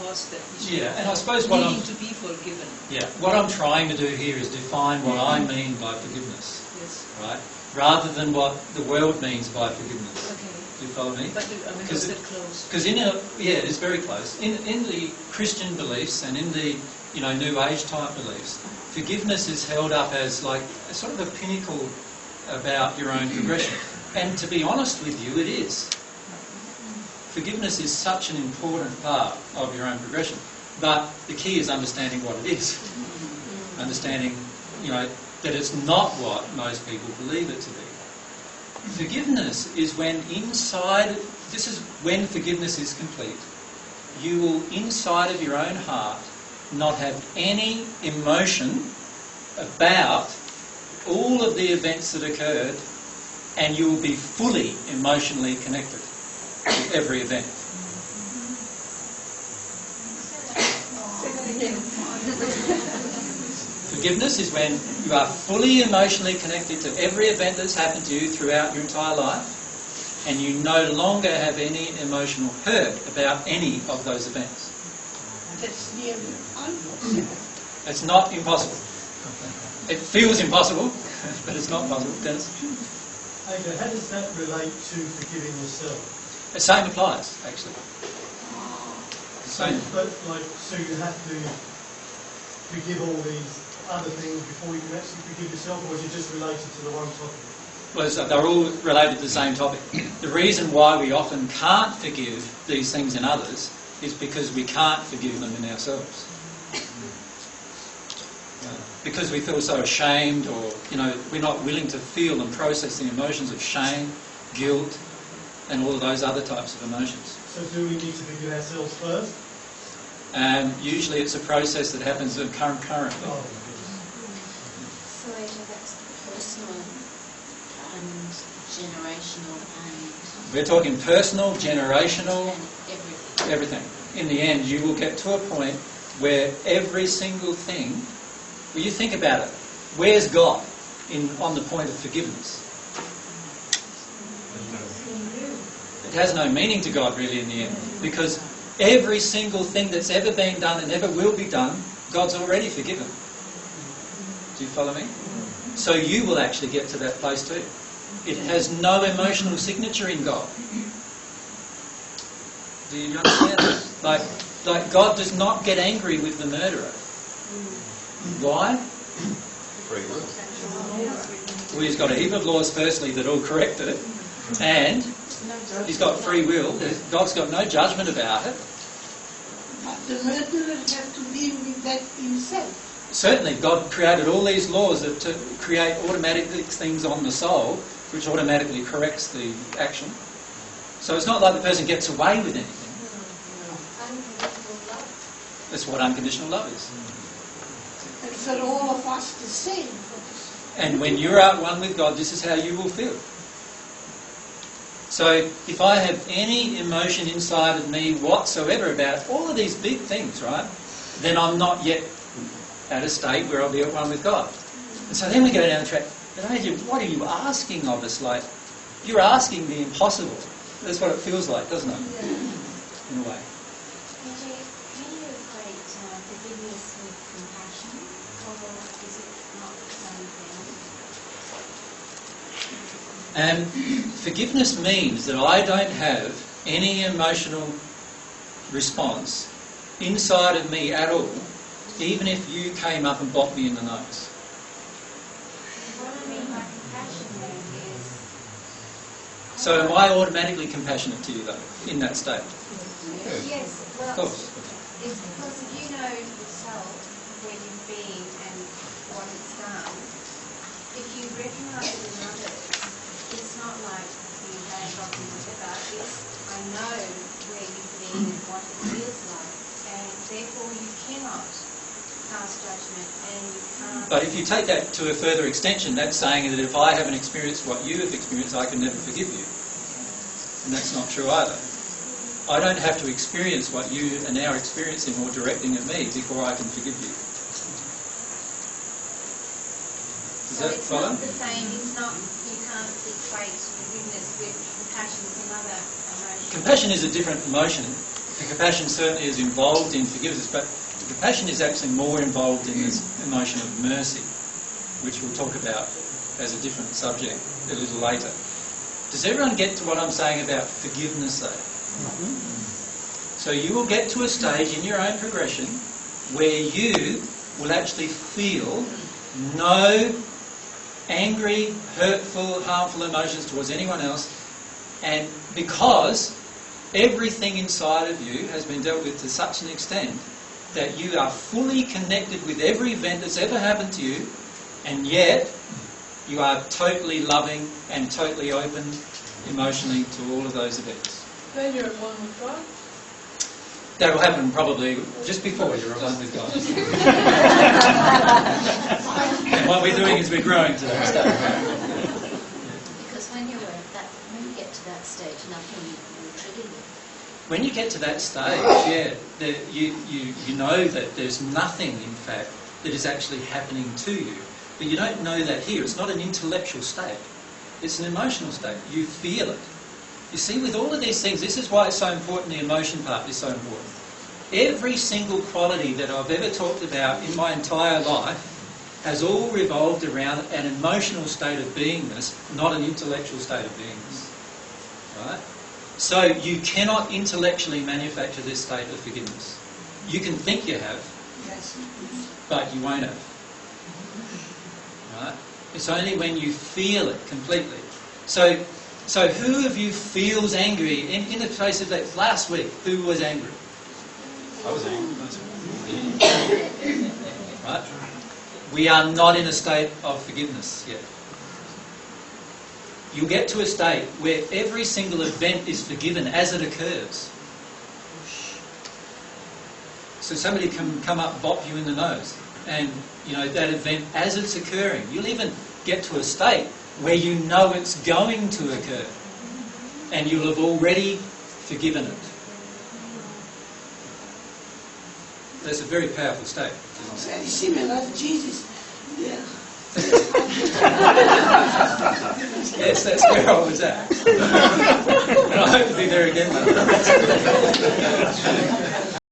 cause that we should and I suppose what needing to be forgiven. what I'm trying to do here is define what I mean by forgiveness, Yes. right? Rather than what the world means by forgiveness. Okay. Do you follow me? But was it close? Because it's very close. In the Christian beliefs and in the New Age type beliefs, forgiveness is held up as like a sort of a pinnacle about your own progression. And to be honest with you, it is. Forgiveness is such an important part of your own progression. But the key is understanding what it is. Understanding, that it's not what most people believe it to be. Forgiveness is when this is when forgiveness is complete. You will, inside of your own heart, not have any emotion about all of the events that occurred, and you will be fully emotionally connected to every event. Forgiveness is when you are fully emotionally connected to every event that's happened to you throughout your entire life, and you no longer have any emotional hurt about any of those events. That's nearly impossible. It's not impossible. It feels impossible, but it's not possible. Dennis? Okay, how does that relate to forgiving yourself? The same applies, actually. So you have to forgive all these other things before you can actually forgive yourself, or is it just related to the one topic? Well, they're all related to the same topic. The reason why we often can't forgive these things in others is because we can't forgive them in ourselves. Because we feel so ashamed, or we're not willing to feel and process the emotions of shame, guilt, and all of those other types of emotions. So do we need to forgive ourselves first? Usually it's a process that happens concurrently. Oh, So that's personal and generational and... We're talking personal, generational, and everything. In the end, you will get to a point where every single thing... Well, you think about it. Where's God on the point of forgiveness? It has no meaning to God really in the end, because every single thing that's ever been done and ever will be done, God's already forgiven. Do you follow me? So you will actually get to that place too. It has no emotional signature in God. Do you understand that? Like God does not get angry with the murderer. Why? Free will. Well, he's got a heap of laws firstly that all correct it, and he's got free will. God's got no judgment about it. But the murderer has to deal with that himself. Certainly, God created all these laws to create automatic things on the soul, which automatically corrects the action. So it's not like the person gets away with anything. That's what unconditional love is. And for all of us the same. And when you're at one with God, this is how you will feel. So if I have any emotion inside of me whatsoever about all of these big things, right, then I'm not yet at a state where I'll be at one with God. And so then we go down the track. But Adrian, what are you asking of us? Like, you're asking the impossible. That's what it feels like, doesn't it? In a way. Can you equate forgiveness with compassion, or is it not the same thing? Forgiveness means that I don't have any emotional response inside of me at all, even if you came up and bopped me in the nose. What I mean by compassion then is... So am I automatically compassionate to you, though, in that state? Yes, well, Of course. it's because if you know yourself, where you've been and what it's done, if you recognise it in others, it's not like you land off and whatever, it's I know where you've been and what it feels like, and therefore you cannot pass judgment and you can't... But if you take that to a further extension, that's saying that if I haven't experienced what you have experienced, I can never forgive you. And that's not true either. I don't have to experience what you are now experiencing or directing at me before I can forgive you. Does So that it's follow? not the same, it's not, you can't equate forgiveness with compassion, some other emotion. Compassion is a different emotion. The compassion certainly is involved in forgiveness, but the compassion is actually more involved in this emotion of mercy, which we'll talk about as a different subject a little later. Does everyone get to what I'm saying about forgiveness, though? So you will get to a stage in your own progression where you will actually feel no angry, hurtful, harmful emotions towards anyone else, and because everything inside of you has been dealt with to such an extent that you are fully connected with every event that's ever happened to you, and yet you are totally loving and totally open emotionally to all of those events. Then you're at one with God. That will happen probably just before you're at one with God. And what we're doing is we're growing to that stage. Because when you get to that stage, nothing will trigger you. When you get to that stage, you know that there's nothing, in fact, that is actually happening to you. But you don't know that here. It's not an intellectual state. It's an emotional state. You feel it. You see, with all of these things, this is why it's so important, the emotion part is so important. Every single quality that I've ever talked about in my entire life has all revolved around an emotional state of beingness, not an intellectual state of beingness. Right? So you cannot intellectually manufacture this state of forgiveness. You can think you have, but you won't have. Right? It's only when you feel it completely. So who of you feels angry in the face of that last week? Who was angry? I was angry. Right? We are not in a state of forgiveness yet. You'll get to a state where every single event is forgiven as it occurs. So somebody can come up, bop you in the nose, and that event as it's occurring. You'll even get to a state where you know it's going to occur, and you'll have already forgiven it. That's a very powerful state. It's very similar to Jesus. Yeah. Yes, that's where I was at. And I hope to be there again.